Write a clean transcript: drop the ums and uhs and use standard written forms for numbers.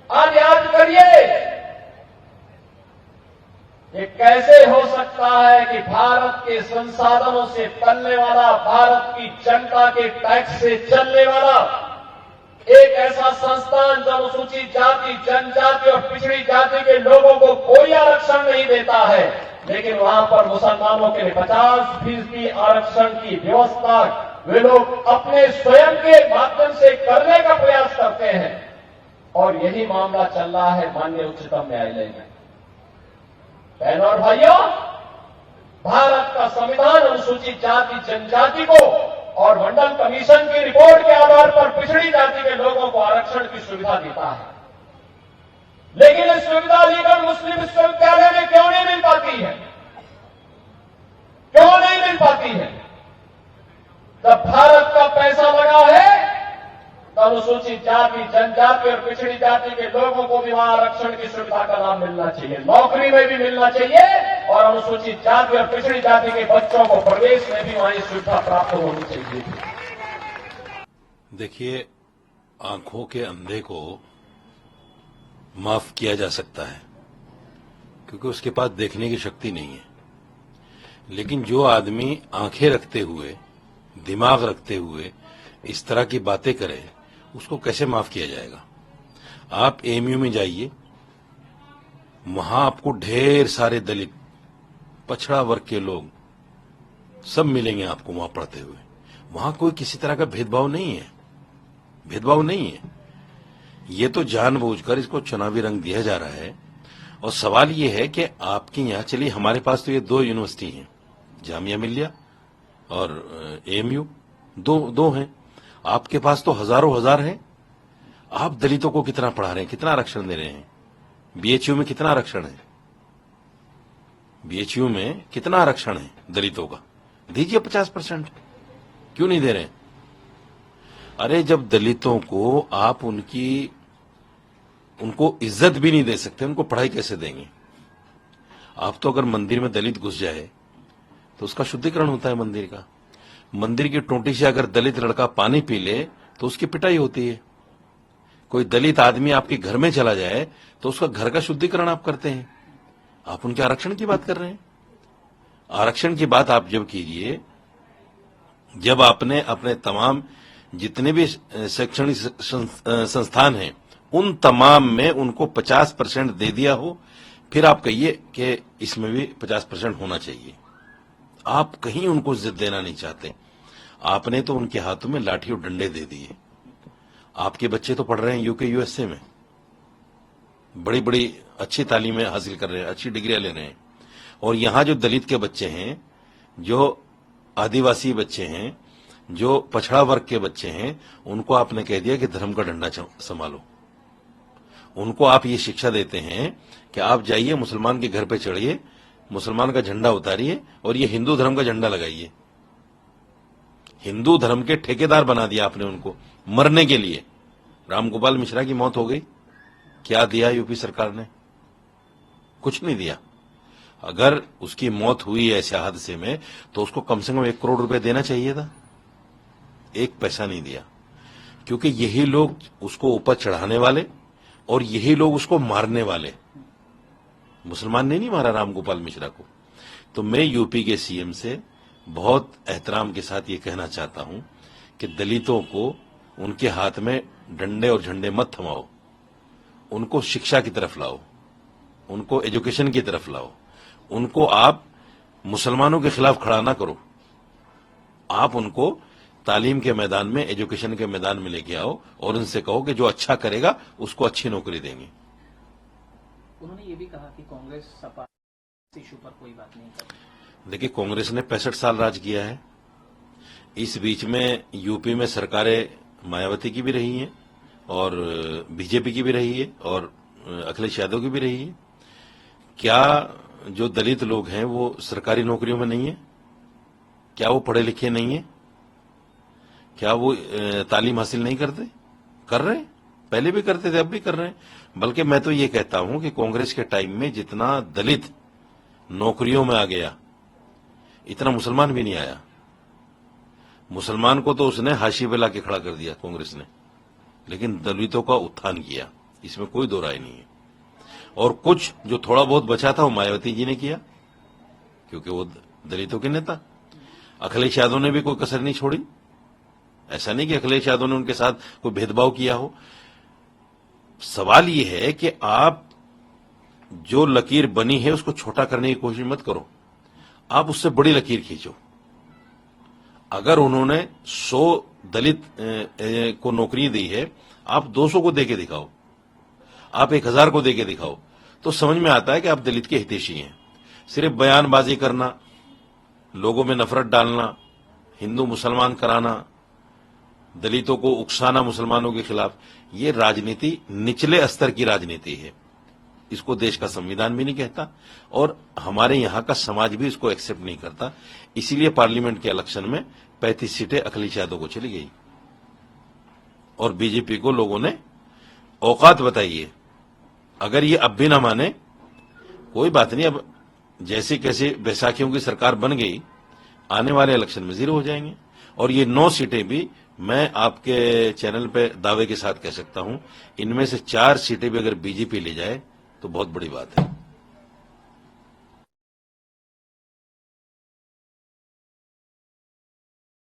आज याद करिए ये कैसे हो सकता है कि भारत के संसाधनों से पलने वाला, भारत की जनता के टैक्स से चलने वाला एक ऐसा संस्थान जो अनुसूचित जाति, जनजाति और पिछड़ी जाति के लोगों को कोई आरक्षण नहीं देता है, लेकिन वहां पर मुसलमानों के लिए 50% आरक्षण की व्यवस्था वे लोग अपने स्वयं के माध्यम से करने का प्रयास करते हैं। और यही मामला चल रहा है माननीय उच्चतम न्यायालय में। बहनों और भाइयों, भारत का संविधान अनुसूचित जाति, जनजाति को और मंडल कमीशन की रिपोर्ट के आधार पर पिछड़ी जाति के लोगों को आरक्षण की सुविधा देता है, लेकिन इस सुविधा अलीगढ़ मुस्लिम विश्वविद्यालय में क्यों नहीं मिल पाती है? क्यों नहीं मिल पाती है? जब भारत का पैसा लगा है तो अनुसूचित जाति, जनजाति और पिछड़ी जाति के लोगों को भी वहां आरक्षण की सुविधा का लाभ मिलना चाहिए, नौकरी में भी मिलना चाहिए और अनुसूचित जाति और पिछड़ी जाति के बच्चों को प्रवेश में भी वहां सुविधा प्राप्त होनी चाहिए। देखिए, आंखों के अंधे को माफ किया जा सकता है क्योंकि उसके पास देखने की शक्ति नहीं है, लेकिन जो आदमी आंखें रखते हुए, दिमाग रखते हुए इस तरह की बातें करे उसको कैसे माफ किया जाएगा? आप एएमयू में जाइए, वहां आपको ढेर सारे दलित, पछड़ा वर्ग के लोग सब मिलेंगे आपको वहां पढ़ते हुए। वहां कोई किसी तरह का भेदभाव नहीं है, भेदभाव नहीं है। ये तो जानबूझकर इसको चुनावी रंग दिया जा रहा है। और सवाल ये है कि आपके यहां, चलिए हमारे पास तो ये 2 यूनिवर्सिटी हैं, जामिया मिल्लिया और एएमयू, दो हैं। आपके पास तो हजारों हजार हैं। आप दलितों को कितना पढ़ा रहे हैं, कितना आरक्षण दे रहे हैं? बीएचयू में कितना आरक्षण है? बीएचयू में कितना आरक्षण है दलितों का? दीजिए 50%। क्यों नहीं दे रहे? अरे जब दलितों को आप उनको इज्जत भी नहीं दे सकते, उनको पढ़ाई कैसे देंगे? आप तो अगर मंदिर में दलित घुस जाए तो उसका शुद्धिकरण होता है मंदिर का। मंदिर की टोंटी से अगर दलित लड़का पानी पी ले तो उसकी पिटाई होती है। कोई दलित आदमी आपके घर में चला जाए तो उसका घर का शुद्धिकरण आप करते हैं। आप उनके आरक्षण की बात कर रहे हैं। आरक्षण की बात आप जब कीजिए जब आपने अपने तमाम जितने भी शैक्षणिक संस्थान हैं उन तमाम में उनको 50% दे दिया हो, फिर आप कहिए कि इसमें भी 50% होना चाहिए। आप कहीं उनको इज्जत देना नहीं चाहते। आपने तो उनके हाथों में लाठी और डंडे दे दिए। आपके बच्चे तो पढ़ रहे हैं यूके यूएसए में, बड़ी बड़ी अच्छी तालीमें हासिल कर रहे हैं, अच्छी डिग्रियां ले रहे हैं। और यहां जो दलित के बच्चे हैं, जो आदिवासी बच्चे हैं, जो पछड़ा वर्ग के बच्चे हैं, उनको आपने कह दिया कि धर्म का डंडा संभालो। उनको आप ये शिक्षा देते हैं कि आप जाइए मुसलमान के घर पे चढ़िए, मुसलमान का झंडा उतारिए और ये हिंदू धर्म का झंडा लगाइए। हिंदू धर्म के ठेकेदार बना दिया आपने उनको मरने के लिए। रामगोपाल मिश्रा की मौत हो गई, क्या दिया यूपी सरकार ने? कुछ नहीं दिया। अगर उसकी मौत हुई ऐसे हादसे में तो उसको कम से कम 1 करोड़ रुपए देना चाहिए था। 1 पैसा नहीं दिया, क्योंकि यही लोग उसको ऊपर चढ़ाने वाले और यही लोग उसको मारने वाले। मुसलमान ने नहीं मारा रामगोपाल मिश्रा को। तो मैं यूपी के सीएम से बहुत एहतराम के साथ ये कहना चाहता हूं कि दलितों को उनके हाथ में डंडे और झंडे मत थमाओ, उनको शिक्षा की तरफ लाओ, उनको एजुकेशन की तरफ लाओ। उनको आप मुसलमानों के खिलाफ खड़ा ना करो, आप उनको तालीम के मैदान में, एजुकेशन के मैदान में लेके आओ और उनसे कहो कि जो अच्छा करेगा उसको अच्छी नौकरी देंगे। उन्होंने ये भी कहा कि कांग्रेस सपा इशू पर कोई बात नहीं करती। देखिए, कांग्रेस ने 65 साल राज किया है। इस बीच में यूपी में सरकारें मायावती की भी रही हैं और बीजेपी की भी रही है और अखिलेश यादव की भी रही है। क्या जो दलित लोग हैं वो सरकारी नौकरियों में नहीं है? क्या वो पढ़े लिखे नहीं है? क्या वो तालीम हासिल नहीं करते? कर रहे हैं, पहले भी करते थे, अब भी कर रहे हैं। बल्कि मैं तो ये कहता हूं कि कांग्रेस के टाइम में जितना दलित नौकरियों में आ गया, इतना मुसलमान भी नहीं आया। मुसलमान को तो उसने हाशिए पे लाके खड़ा कर दिया कांग्रेस ने, लेकिन दलितों का उत्थान किया। इसमें कोई दो राय नहीं है। और कुछ जो थोड़ा बहुत बचा था वो मायावती जी ने किया, क्योंकि वो दलितों के नेता। अखिलेश यादव ने भी कोई कसर नहीं छोड़ी। ऐसा नहीं कि अखिलेश यादव ने उनके साथ कोई भेदभाव किया हो। सवाल ये है कि आप जो लकीर बनी है उसको छोटा करने की कोशिश मत करो, आप उससे बड़ी लकीर खींचो। अगर उन्होंने 100 दलित को नौकरी दी है, आप 200 को देके दिखाओ, आप 1000 को देके दिखाओ, तो समझ में आता है कि आप दलित के हितैषी हैं। सिर्फ बयानबाजी करना, लोगों में नफरत डालना, हिंदू मुसलमान कराना, दलितों को उकसाना मुसलमानों के खिलाफ, ये राजनीति निचले स्तर की राजनीति है। इसको देश का संविधान भी नहीं कहता और हमारे यहां का समाज भी इसको एक्सेप्ट नहीं करता। इसीलिए पार्लियामेंट के इलेक्शन में 35 सीटें अखिलेश यादव को चली गई और बीजेपी को लोगों ने औकात बताई है। अगर ये अब भी ना माने, कोई बात नहीं, अब जैसे कैसे बैसाखियों की सरकार बन गई, आने वाले इलेक्शन में 0 हो जाएंगे। और ये 9 सीटें भी मैं आपके चैनल पे दावे के साथ कह सकता हूं, इनमें से 4 सीटें भी अगर बीजेपी ले जाए तो बहुत बड़ी बात है।